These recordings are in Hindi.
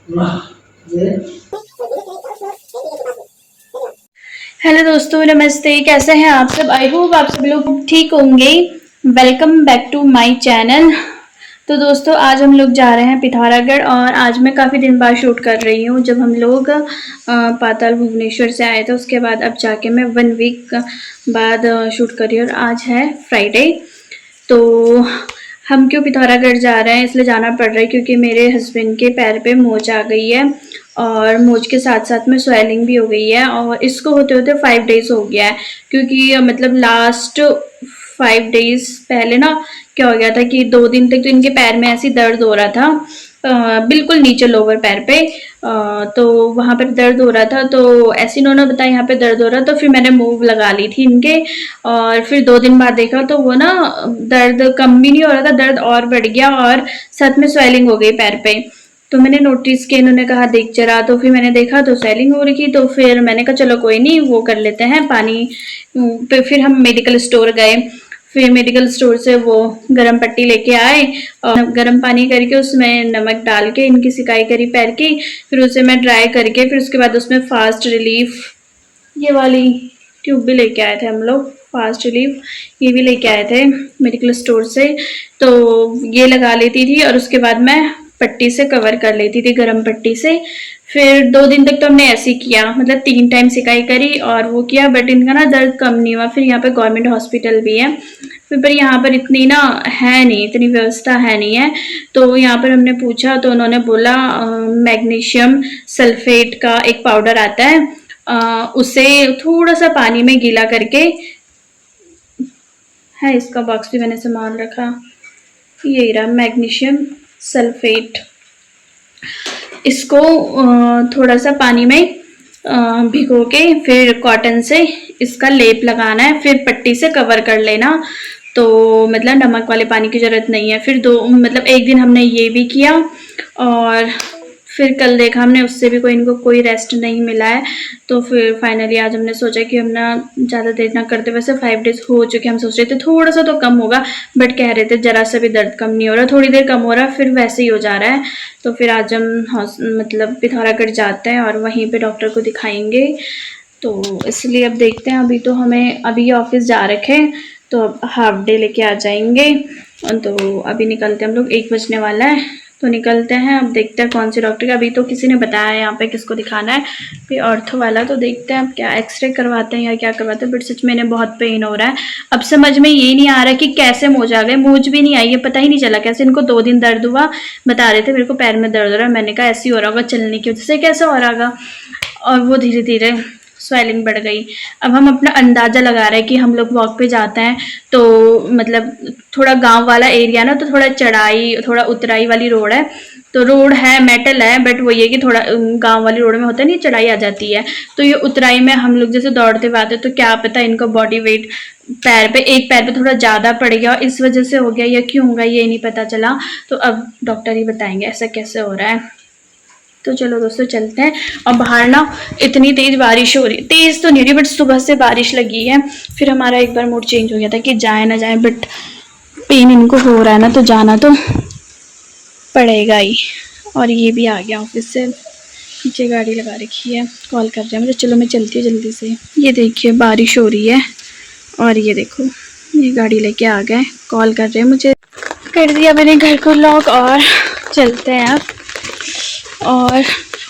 हेलो दोस्तों, नमस्ते। कैसे हैं आप सब? आई होप आप सब लोग ठीक होंगे। Welcome back to my channel. तो दोस्तों, आज हम लोग जा रहे हैं पिथौरागढ़ और आज मैं काफ़ी दिन बाद शूट कर रही हूँ। जब हम लोग पाताल भुवनेश्वर से आए थे, उसके बाद अब जाके मैं 1 वीक बाद शूट कर रही हूँ और आज है फ्राइडे। तो हम क्यों पिथौरागढ़ जा रहे हैं, इसलिए जाना पड़ रहा है क्योंकि मेरे हस्बैंड के पैर पे मोच आ गई है और मोच के साथ साथ में स्वेलिंग भी हो गई है और इसको होते होते 5 डेज़ हो गया है। क्योंकि मतलब लास्ट 5 डेज़ पहले ना क्या हो गया था कि 2 दिन तक तो इनके पैर में ऐसी दर्द हो रहा था, बिल्कुल नीचे लोअर पैर पे। तो वहाँ पर दर्द हो रहा था, तो ऐसे इन्होंने बताया यहाँ पे दर्द हो रहा, तो फिर मैंने मूव लगा ली थी इनके। और फिर 2 दिन बाद देखा तो वो ना दर्द कम भी नहीं हो रहा था, दर्द और बढ़ गया और साथ में स्वेलिंग हो गई पैर पे। तो मैंने नोटिस किया, इन्होंने कहा देख जरा, तो फिर मैंने देखा तो स्वेलिंग हो रही थी। तो फिर मैंने कहा चलो कोई नहीं, वो कर लेते हैं पानी पे। फिर हम मेडिकल स्टोर गए, फिर मेडिकल स्टोर से वो गरम पट्टी लेके आए और गरम पानी करके उसमें नमक डाल के इनकी सिकाई करी पैर की। फिर उसे मैं ड्राई करके फिर उसके बाद उसमें फास्ट रिलीफ ये वाली ट्यूब भी लेके आए थे हम लोग, फास्ट रिलीफ ये भी लेके आए थे मेडिकल स्टोर से। तो ये लगा लेती थी और उसके बाद मैं पट्टी से कवर कर लेती थी, गरम पट्टी से। फिर 2 दिन तक तो हमने ऐसे ही किया, मतलब 3 टाइम सिकाई करी और वो किया, बट इनका ना दर्द कम नहीं हुआ। फिर यहाँ पे गवर्नमेंट हॉस्पिटल भी है, फिर पर यहाँ पर इतनी ना है नहीं, इतनी व्यवस्था है नहीं है। तो यहाँ पर हमने पूछा तो उन्होंने बोला मैग्नीशियम सल्फेट का एक पाउडर आता है, उसे थोड़ा सा पानी में गीला करके है, इसका बॉक्स भी मैंने संभाल रखा, ये रहा मैग्नीशियम सल्फेट। इसको थोड़ा सा पानी में भिगो के फिर कॉटन से इसका लेप लगाना है, फिर पट्टी से कवर कर लेना। तो मतलब नमक वाले पानी की ज़रूरत नहीं है। फिर 2 मतलब 1 दिन हमने ये भी किया और फिर कल देखा हमने, उससे भी इनको कोई रेस्ट नहीं मिला है। तो फिर फाइनली आज हमने सोचा कि हम ना ज़्यादा देर ना करते, वैसे 5 डेज़ हो चुके, हम सोच रहे थे थोड़ा सा तो कम होगा, बट कह रहे थे ज़रा सा भी दर्द कम नहीं हो रहा, थोड़ी देर कम हो रहा फिर वैसे ही हो जा रहा है। तो फिर आज हम मतलब पिथौरागढ़ जाते हैं और वहीं पे डॉक्टर को दिखाएंगे। तो इसलिए अब देखते हैं, अभी तो हमें अभी ऑफिस जा रखे हैं, तो अब हाफ डे लेके आ जाएंगे। तो अभी निकलते हैं हम लोग, 1 बजने वाला है तो निकलते हैं। अब देखते हैं कौन से डॉक्टर का, अभी तो किसी ने बताया है यहाँ पे किसको दिखाना है, फिर ऑर्थो वाला। तो देखते हैं अब क्या एक्सरे करवाते हैं या क्या करवाते हैं, बट सच में इन्हें बहुत पेन हो रहा है। अब समझ में ये नहीं आ रहा कि कैसे मोच आ गए, मोच भी नहीं आई है, पता ही नहीं चला कैसे। इनको 2 दिन दर्द हुआ, बता रहे थे मेरे को पैर में दर्द हो रहा है, मैंने कहा ऐसे ही हो रहा होगा चलने की वजह से, कैसे हो रहा होगा। और वो धीरे धीरे स्वेलिंग बढ़ गई। अब हम अपना अंदाज़ा लगा रहे हैं कि हम लोग वॉक पे जाते हैं तो मतलब थोड़ा गांव वाला एरिया ना, तो थोड़ा चढ़ाई थोड़ा उतराई वाली रोड है। तो रोड है, मेटल है, बट वो ये कि थोड़ा गांव वाली रोड में होता है नहीं, चढ़ाई आ जाती है। तो ये उतराई में हम लोग जैसे दौड़ते हुए आते, तो क्या पता इनका बॉडी वेट पैर पे, एक पैर पे थोड़ा ज़्यादा पड़ गया और इस वजह से हो गया, या क्यों होगा ये नहीं पता चला। तो अब डॉक्टर ही बताएंगे ऐसा कैसे हो रहा है। तो चलो दोस्तों चलते हैं। और बाहर ना इतनी तेज़ बारिश हो रही, तेज़ तो नहीं हो रही बट सुबह से बारिश लगी है। फिर हमारा एक बार मूड चेंज हो गया था कि जाए ना जाए, बट पेन इनको हो रहा है ना, तो जाना तो पड़ेगा ही। और ये भी आ गया ऑफिस से, नीचे गाड़ी लगा रखी है, कॉल कर रहे हैं मुझे। चलो मैं चलती हूँ जल्दी से। ये देखिए बारिश हो रही है और ये देखो ये गाड़ी लेके आ गए, कॉल कर रहे हैं मुझे। कर दिया मैंने घर को लॉक और चलते हैं अब।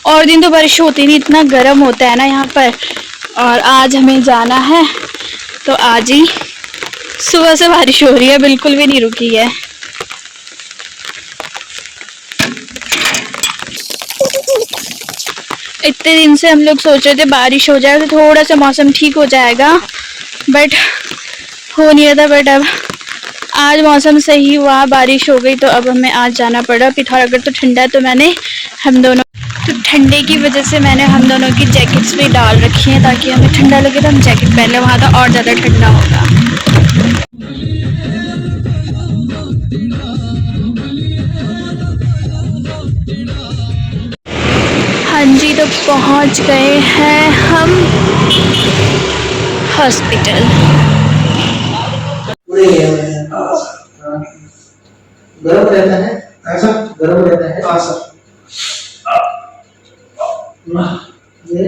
और दिन तो बारिश होती नहीं, इतना गर्म होता है ना यहाँ पर। और आज हमें जाना है तो आज ही सुबह से बारिश हो रही है, बिल्कुल भी नहीं रुकी है। इतने दिन से हम लोग सोच रहे थे बारिश हो जाए तो थोड़ा सा मौसम ठीक हो जाएगा, बट हो नहीं रहा था। बट अब आज मौसम सही हुआ, बारिश हो गई, तो अब हमें आज जाना पड़ा पिथौरागढ़। तो ठंडा है, तो मैंने हम दोनों, तो ठंडे की वजह से मैंने हम दोनों की जैकेट्स भी डाल रखी हैं ताकि हमें ठंडा लगे तो हम जैकेट पहन लें, वहाँ तो और ज़्यादा ठंडा होगा। हाँ जी, तो पहुँच गए हैं हम हॉस्पिटल। गरम रहता है ऐसा, गरम रहता है। हाँ सर। ये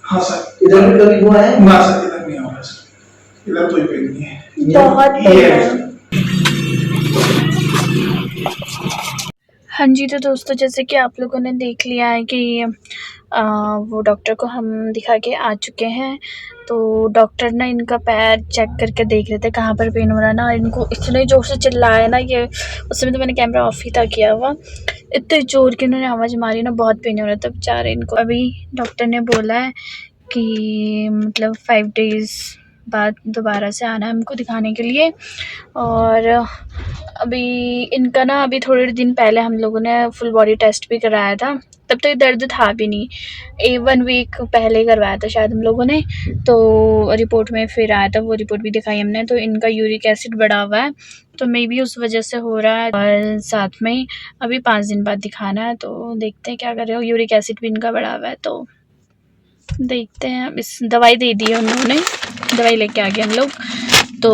हाँ सर, इधर भी कभी हुआ है ना सर? इधर नहीं हुआ सर, इधर कोई पेन नहीं है, बहुत पेन है। हाँ जी, तो दोस्तों जैसे कि आप लोगों ने देख लिया है कि वो डॉक्टर को हम दिखा के आ चुके हैं। तो डॉक्टर ना इनका पैर चेक करके देख रहे थे कहाँ पर पेन हो रहा है ना। इनको इतने ज़ोर से चिल्लाया ना, ये उस समय तो मैंने कैमरा ऑफ ही था किया हुआ। इतने ज़ोर की उन्होंने आवाज़ मारी ना, बहुत पेन हो रहा था बेचारे इनको। अभी डॉक्टर ने बोला है कि मतलब 5 डेज़ बाद दोबारा से आना है हमको दिखाने के लिए। और अभी इनका ना अभी थोड़े दिन पहले हम लोगों ने फुल बॉडी टेस्ट भी कराया था, तब तो ये दर्द था भी नहीं। 1 वीक पहले करवाया था शायद हम लोगों ने। तो रिपोर्ट में फिर आया था, वो रिपोर्ट भी दिखाई हमने। तो इनका यूरिक एसिड बढ़ा हुआ है, तो मे बी उस वजह से हो रहा है। और साथ में अभी 5 दिन बाद दिखाना है, तो देखते हैं क्या कर रहे हो। यूरिक एसिड भी इनका बढ़ा हुआ है, तो देखते हैं। इस दवाई दे दी है उन्होंने, दवाई लेके आ गए हम लोग। तो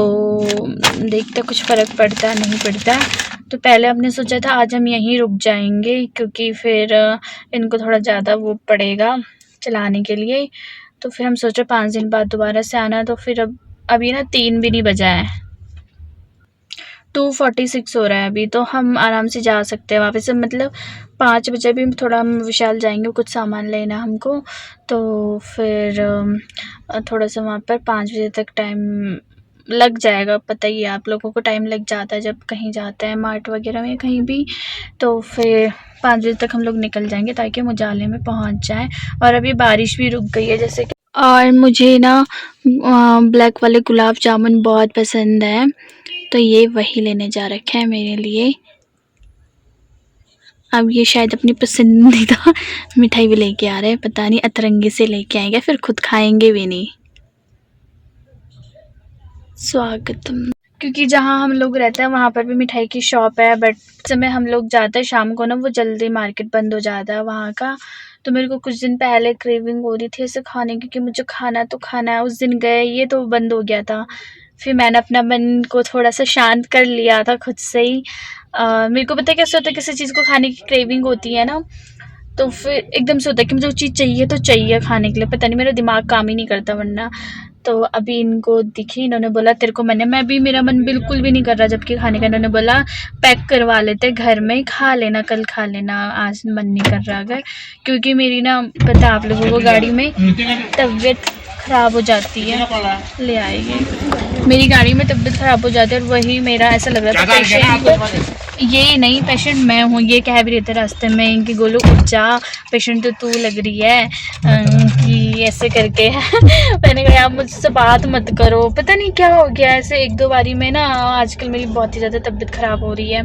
देखते कुछ फ़र्क पड़ता है नहीं पड़ता है। तो पहले हमने सोचा था आज हम यहीं रुक जाएंगे, क्योंकि फिर इनको थोड़ा ज़्यादा वो पड़ेगा चलाने के लिए। तो फिर हम सोचे 5 दिन बाद दोबारा से आना। तो फिर अब अभी ना 3 भी नहीं बजा है, 2:46 हो रहा है अभी, तो हम आराम से जा सकते हैं वापस से। मतलब 5 बजे भी थोड़ा हम विशाल जाएंगे, कुछ सामान लेना हमको। तो फिर थोड़ा सा वहाँ पर 5 बजे तक टाइम लग जाएगा। पता ही है आप लोगों को, टाइम लग जाता है जब कहीं जाते हैं मार्ट वगैरह में कहीं भी। तो फिर 5 बजे तक हम लोग निकल जाएंगे ताकि मुजाले में पहुँच जाएँ। और अभी बारिश भी रुक गई है जैसे कि। और मुझे ना ब्लैक वाले गुलाब जामुन बहुत पसंद है, तो ये वही लेने जा रखे हैं मेरे लिए। अब ये शायद अपनी पसंदीदा मिठाई भी लेके आ रहे हैं, पता नहीं अतरंगी से लेके आएंगे, फिर खुद खाएंगे भी नहीं। स्वागतम। क्योंकि जहाँ हम लोग रहते हैं वहाँ पर भी मिठाई की शॉप है, बट समय हम लोग जाते हैं शाम को ना, वो जल्दी मार्केट बंद हो जाता है वहाँ का। तो मेरे को कुछ दिन पहले क्रेविंग हो रही थी ऐसे खाने की कि मुझे खाना तो खाना है। उस दिन गए, ये तो बंद हो गया था। फिर मैंने अपना मन को थोड़ा सा शांत कर लिया था खुद से ही। मेरे को पता है कैसे होता है, किसी चीज़ को खाने की क्रेविंग होती है ना, तो फिर एकदम से होता है कि मुझे वो चीज़ चाहिए तो चाहिए खाने के लिए। पता नहीं मेरा दिमाग काम ही नहीं करता वरना। तो अभी इनको दिखी, इन्होंने बोला तेरे को मन है। मैं भी, मेरा मन बिल्कुल भी नहीं कर रहा जबकि खाने का। इन्होंने बोला पैक करवा लेते घर में, खा लेना, कल खा लेना, आज मन नहीं कर रहा अगर। क्योंकि मेरी ना, पता आप लोगों को, गाड़ी में तबीयत ख़राब हो जाती है। ले आएगी मेरी गाड़ी में तबीयत ख़राब हो जाती है। और वही मेरा ऐसा लग रहा था पेशेंट ये नहीं, पेशेंट मैं हूँ। ये कह भी रहे थे रास्ते में कि गोलू उठ जा, पेशेंट तो तू लग रही है कि ऐसे करके। मैंने कहा आप मुझसे बात मत करो, पता नहीं क्या हो गया ऐसे 1-2 बारी में ना। आजकल मेरी बहुत ही ज़्यादा तबीयत ख़राब हो रही है।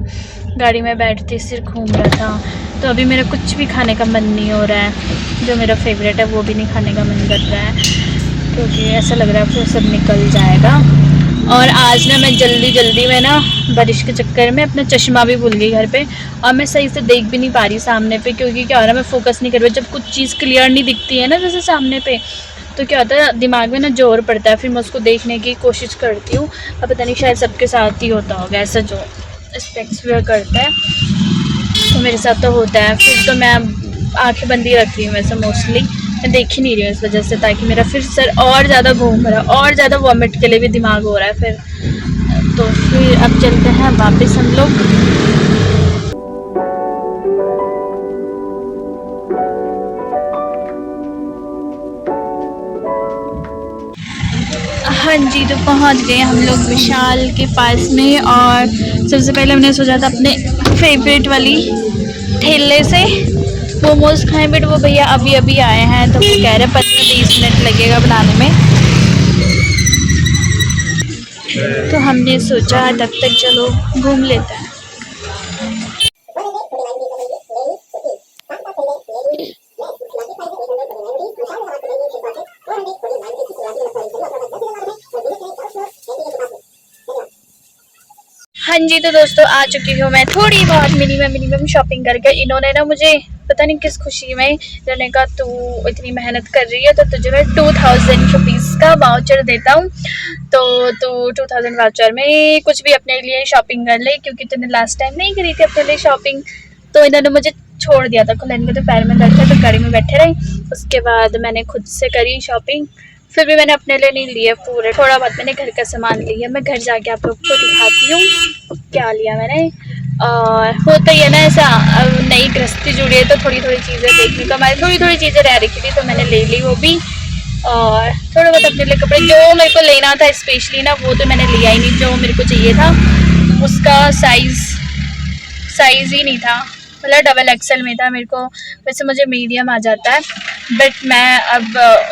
गाड़ी में बैठते सिर घूम रहा था। तो अभी मेरा कुछ भी खाने का मन नहीं हो रहा है, जो मेरा फेवरेट है वो भी नहीं खाने का मन कर रहा है, क्योंकि ऐसा लग रहा है फिर सब निकल जाएगा। और आज ना मैं जल्दी में ना बारिश के चक्कर में अपना चश्मा भी भूल गई घर पे। और मैं सही से देख भी नहीं पा रही सामने पे, क्योंकि क्या हो रहा है, मैं फोकस नहीं कर रही। जब कुछ चीज़ क्लियर नहीं दिखती है ना जैसे सामने पे, तो क्या होता है दिमाग में ना जोर पड़ता है, फिर मैं उसको देखने की कोशिश करती हूँ। अब पता नहीं शायद सबके साथ ही होता होगा ऐसा, जो स्पेक्स वेयर करता है, तो मेरे साथ तो होता है। फिर तो मैं आंखें बंद ही रख रही हूँ वैसे मोस्टली, मैं देख ही नहीं रही हूँ इस वजह से, ताकि मेरा फिर सर और ज़्यादा घूम रहा है, और ज़्यादा वॉमिट के लिए भी दिमाग हो रहा है फिर। तो फिर अब चलते हैं वापस हम लोग। हाँ जी, तो पहुँच गए हम लोग विशाल के पास में। और सबसे पहले हमने सोचा था अपने फेवरेट वाली ठेले से मोमोज़ खाएं, बट वो भैया अभी अभी आए हैं, तो वो कह रहे 15-20 मिनट लगेगा बनाने में। तो हमने सोचा तब तक चलो घूम लेते हैं। हाँ जी, तो दोस्तों आ चुकी हूँ मैं थोड़ी बहुत मिनिमम शॉपिंग करके। इन्होंने ना मुझे पता नहीं किस खुशी में, इन्होंने कहा तू इतनी मेहनत कर रही है तो तुझे मैं 2000 रुपीज़ का वाउचर देता हूँ, तो तू 2000 वाउचर में कुछ भी अपने लिए शॉपिंग कर ले, क्योंकि तूने लास्ट टाइम नहीं करी थी अपने लिए शॉपिंग। तो इन्होंने मुझे छोड़ दिया था खुला, इनके तो पैर में दर्द था तो गाड़ी में बैठे रहे। उसके बाद मैंने खुद से करी शॉपिंग, फिर भी मैंने अपने लिए नहीं लिए पूरे, थोड़ा बहुत मैंने घर का सामान लिया। मैं घर जाके आप लोग को दिखाती हूँ क्या लिया मैंने। और होता ही है ना ऐसा, नई गृहस्थी जुड़ी है तो थोड़ी थोड़ी चीज़ें देखने को हमारी, थोड़ी थोड़ी चीज़ें रह रखी थी तो मैंने ले ली वो भी। और थोड़ा बहुत अपने लिए कपड़े जो मेरे को लेना था स्पेशली ना, वो तो मैंने लिया ही नहीं। जो मेरे को चाहिए था उसका साइज़ ही नहीं था, मतलब डबल एक्सेल में था मेरे को। वैसे मुझे मीडियम आ जाता है, बट मैं अब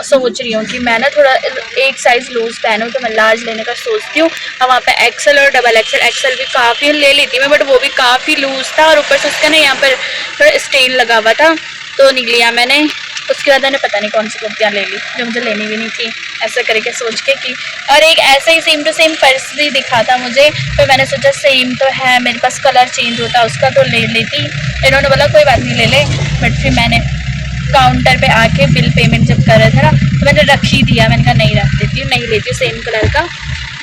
सोच रही हूँ कि मैं ना थोड़ा एक साइज़ लूज़ पहनूँ, तो मैं लार्ज लेने का सोचती हूँ। और वहाँ पे एक्सेल और डबल एक्सेल भी काफ़ी ले लेती मैं, बट वो भी काफ़ी लूज़ था और ऊपर से उसका ना यहाँ पर थोड़ा स्टेन लगा हुआ था तो नहीं लिया मैंने। उसके बाद मैंने पता नहीं कौन सी कुर्तियाँ ले ली जो मुझे लेनी भी नहीं थी, ऐसा करके सोच के कि। और एक ऐसा ही सेम टू सेम पर्स भी दिखा था मुझे, फिर मैंने सोचा सेम तो है मेरे पास, कलर चेंज होता उसका तो ले लेती। इन्होंने बोला कोई बात नहीं ले ले, बट फिर मैंने काउंटर पे आके बिल पेमेंट जब कर रहे थे ना तो मैंने रख ही दिया। मैंने कहा नहीं रख देती हूँ, नहीं लेती हूँ सेम कलर का,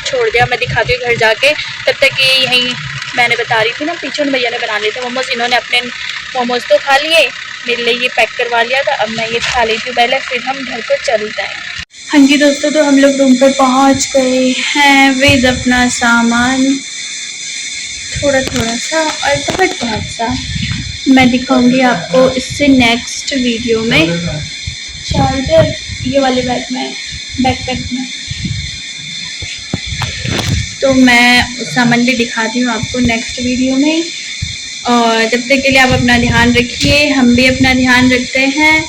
छोड़ दिया। मैं दिखाती हूँ घर जाके, तब तक ये यहीं मैंने बता रही थी ना पीछे उन भैया ने बना लिए थे मोमोज, इन्होंने अपने मोमोज तो खा लिए, मेरे लिए ये पैक करवा लिया था। अब मैं ये खा लेती हूँ पहले, फिर हम घर को चलते हैं। हाँ जी दोस्तों, तो हम लोग रूम पर पहुँच गए हैं विद अपना सामान, थोड़ा थोड़ा सा और बहुत सा। मैं दिखाऊंगी आपको इससे नेक्स्ट वीडियो में। चार्जर ये वाले बैकपैक में, तो मैं उस सामान भी दिखाती हूँ आपको नेक्स्ट वीडियो में। और जब तक के लिए आप अपना ध्यान रखिए, हम भी अपना ध्यान रखते हैं।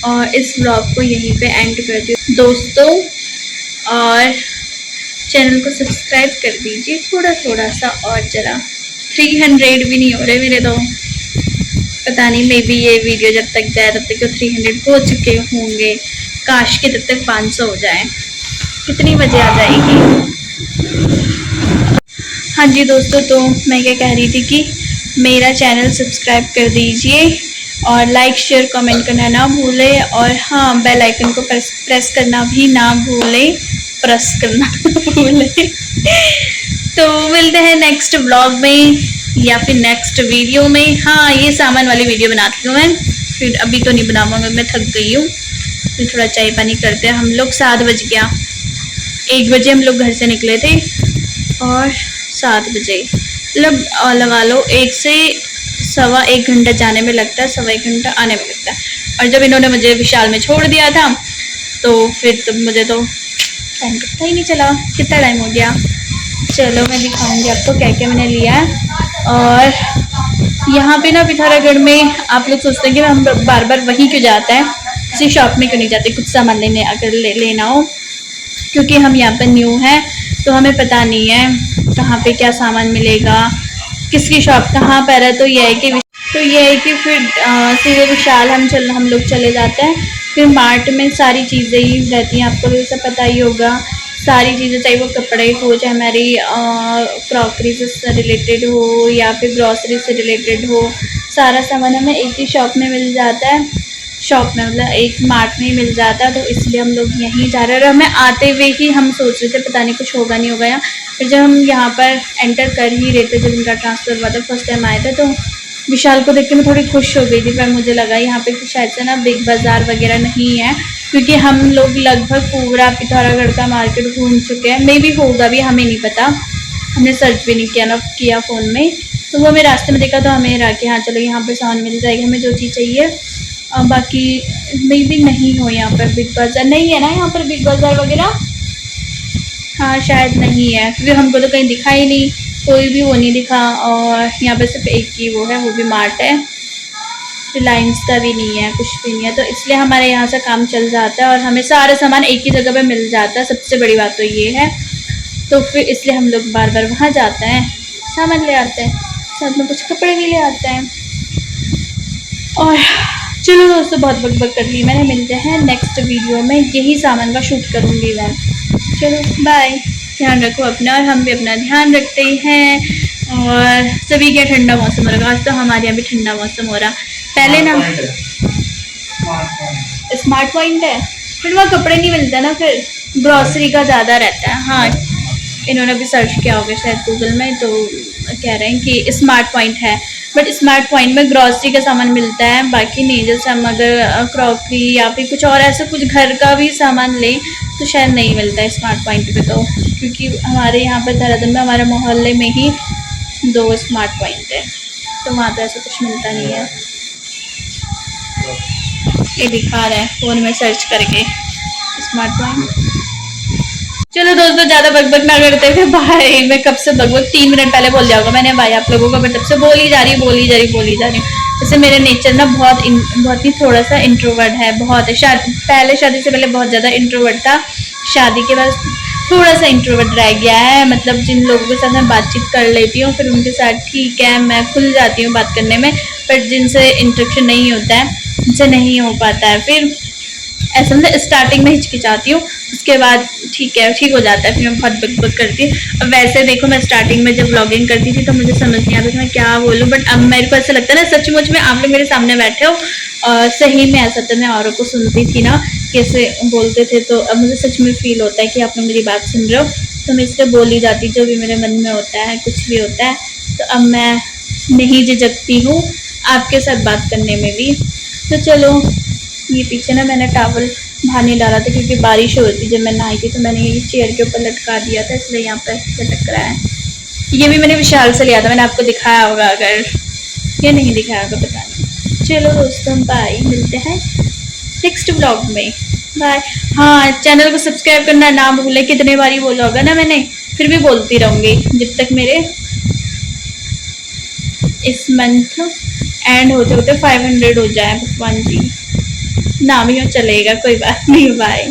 और इस ब्लॉग को यहीं पे एंड करती हूँ दोस्तों, और चैनल को सब्सक्राइब कर दीजिए थोड़ा सा और ज़रा। 300 भी नहीं हो रहे मेरे तो, पता नहीं मे बी ये वीडियो जब तक जाए तब तक तो 300 हो चुके होंगे। काश के तब तक 500 हो जाए, कितनी मज़े आ जाएगी। हाँ जी दोस्तों, तो मैं क्या कह रही थी कि मेरा चैनल सब्सक्राइब कर दीजिए और लाइक शेयर कमेंट करना ना भूलें। और हाँ, बेल आइकन को प्रेस करना भी ना भूलें, प्रेस करना भूलें। तो मिलते हैं नेक्स्ट ब्लॉग में या फिर नेक्स्ट वीडियो में। हाँ, ये सामान वाली वीडियो बनाती हूँ मैं, फिर अभी तो नहीं बना पाऊँगा, मैं थक गई हूँ। फिर थोड़ा चाय पानी करते हैं हम लोग। 7 बज गया, 1 बजे हम लोग घर से निकले थे और 7 बजे मतलब लगा लो 1 से सवा 1 घंटा जाने में लगता है, सवा 1 घंटा आने में लगता है। और जब इन्होंने मुझे विशाल में छोड़ दिया था तो फिर तो मुझे तो टाइम का पता ही नहीं चला कितना टाइम हो गया। चलो मैं दिखाऊंगी आपको क्या क्या मैंने लिया है। और यहाँ पे ना पिथौरागढ़ में आप लोग सोचते हैं कि हम बार बार वहीं क्यों जाते हैं, किसी शॉप में क्यों नहीं जाते कुछ सामान लेने अगर लेना हो, क्योंकि हम यहाँ पर न्यू हैं तो हमें पता नहीं है कहाँ पे क्या सामान मिलेगा, किसकी शॉप कहाँ पर है। तो ये है कि फिर सीधे विशाल हम लोग चले जाते हैं। फिर मार्ट में सारी चीज़ें ही रहती हैं, आपको भी सब पता ही होगा। सारी चीज़ें, चाहे वो कपड़े हो, चाहे हमारी क्रॉकरी से रिलेटेड हो या फिर ग्रॉसरी से रिलेटेड हो, सारा सामान हमें एक ही शॉप में मिल जाता है। शॉप में मतलब एक मार्ट में ही मिल जाता है, तो इसलिए हम लोग यहीं जा रहे हैं। और हमें आते हुए ही हम सोच रहे थे पता नहीं कुछ होगा नहीं होगा यहाँ। फिर जब हम यहाँ पर एंटर कर ही रहे थे, जब इनका ट्रांसफ़र हुआ था फर्स्ट टाइम आए थे, तो विशाल को देख के मैं थोड़ी खुश हो गई थी। पर मुझे लगा यहाँ पे शायद से ना बिग बाज़ार वगैरह नहीं है, क्योंकि हम लोग लगभग पूरा पिथौरागढ़ का मार्केट घूम चुके हैं। मे भी होगा भी, हमें नहीं पता, हमने सर्च भी नहीं किया फ़ोन में। तो वो हमें रास्ते में देखा तो हमें रहा कि हाँ चलो यहाँ पर सामान मिल जाएगा हमें जो चीज़ चाहिए। बाकी मे भी नहीं हो यहाँ पर बिग बाज़ार, नहीं है ना यहाँ पर बिग बाज़ार वगैरह। हाँ शायद नहीं है, क्योंकि हमको तो कहीं दिखा ही नहीं, कोई भी वो नहीं दिखा। और यहाँ पे सिर्फ एक ही वो है, वो भी मार्ट है, रिलायंस का भी नहीं है, कुछ भी नहीं है। तो इसलिए हमारे यहाँ से काम चल जाता है और हमें सारा सामान एक ही जगह पे मिल जाता है। सबसे बड़ी बात तो ये है, तो फिर इसलिए हम लोग बार बार वहाँ जाते हैं, सामान ले आते हैं, साथ में कुछ कपड़े भी ले आते हैं। और चलो दोस्तों, बहुत बक कर ली मैंने, मिलते हैं नेक्स्ट वीडियो में, यही सामान का शूट करूँगी मैं। चलो बाय, ध्यान रखो अपना, और हम भी अपना ध्यान रखते हैं। और सभी क्या ठंडा मौसम हो रहा है, आज तो हमारे यहाँ भी ठंडा मौसम हो रहा। पहले ना स्मार्ट पॉइंट है, फिर वहाँ कपड़े नहीं मिलते ना, फिर ग्रॉसरी का ज़्यादा रहता है। हाँ, इन्होंने भी सर्च किया होगा शायद गूगल में, तो कह रहे हैं कि स्मार्ट पॉइंट है। बट स्मार्ट पॉइंट में ग्रॉसरी का सामान मिलता है, बाकी नहीं। जैसे हम अगर क्रॉकरी या फिर कुछ और ऐसा कुछ घर का भी सामान लें तो शायद नहीं मिलता है स्मार्ट पॉइंट पे, तो क्योंकि हमारे यहाँ पर देहरादून में हमारे मोहल्ले में ही 2 स्मार्ट पॉइंट है, तो वहाँ तो ऐसा कुछ मिलता नहीं है। ये दिखा रहा है फ़ोन में सर्च करके स्मार्ट पॉइंट। चलो दोस्तों, ज़्यादा बकबक ना करते थे भाई। मैं कब से बकबक 3 मिनट पहले बोल जाऊंगा मैंने भाई आप लोगों को, मैं तब से बोल ही जा रही हूँ। जैसे मेरे नेचर ना बहुत ही थोड़ा सा इंट्रोवर्ट है, बहुत है। पहले शादी से पहले बहुत ज़्यादा इंट्रोवर्ट था, शादी के बाद थोड़ा सा इंट्रोवर्ट रह गया है। मतलब जिन लोगों के साथ मैं बातचीत कर लेती हूँ फिर उनके साथ ठीक है, मैं खुल जाती हूँ बात करने में, बट जिनसे इंटरेक्शन नहीं होता है उनसे नहीं हो पाता है। फिर ऐसा मतलब स्टार्टिंग में हिचकिचाती हूँ, उसके बाद ठीक हो जाता है, फिर मैं बहुत बकबक करती हूँ। अब वैसे देखो, मैं स्टार्टिंग में जब व्लॉगिंग करती थी तो मुझे समझ नहीं आता था मैं क्या बोलूँ, बट अब मेरे को ऐसा लगता है ना सचमुच में आप लोग मेरे सामने बैठे हो और सही में ऐसा तो मैं औरों को सुनती थी ना कैसे बोलते थे, तो अब मुझे सच में फील होता है कि आप लोग मेरी बात सुन रहे हो, तो मैं इसलिए बोल ही जाती जो भी मेरे मन में होता है, कुछ भी होता है। तो अब मैं नहीं झिझकती हूँ आपके साथ बात करने में भी। तो चलो, ये पीछे ना मैंने टॉवल बाहर नहीं डाला था क्योंकि बारिश हो रही थी जब मैं नहाई थी, तो मैंने ये चेयर के ऊपर लटका दिया था, इसलिए यहाँ पर लटक रहा है। ये भी मैंने विशाल से लिया था, मैंने आपको दिखाया होगा, अगर ये नहीं दिखाया होगा पता नहीं। चलो दोस्तों, बाय, मिलते हैं नेक्स्ट ब्लॉग में, बाय। हाँ, चैनल को सब्सक्राइब करना ना भूलें, कितने बारी बोला होगा ना मैंने, फिर भी बोलती रहूँगी जब तक मेरे इस मंथ एंड होते होते 500 हो जाए भगवान जी। ना भी हो चलेगा, कोई बात नहीं, बाय।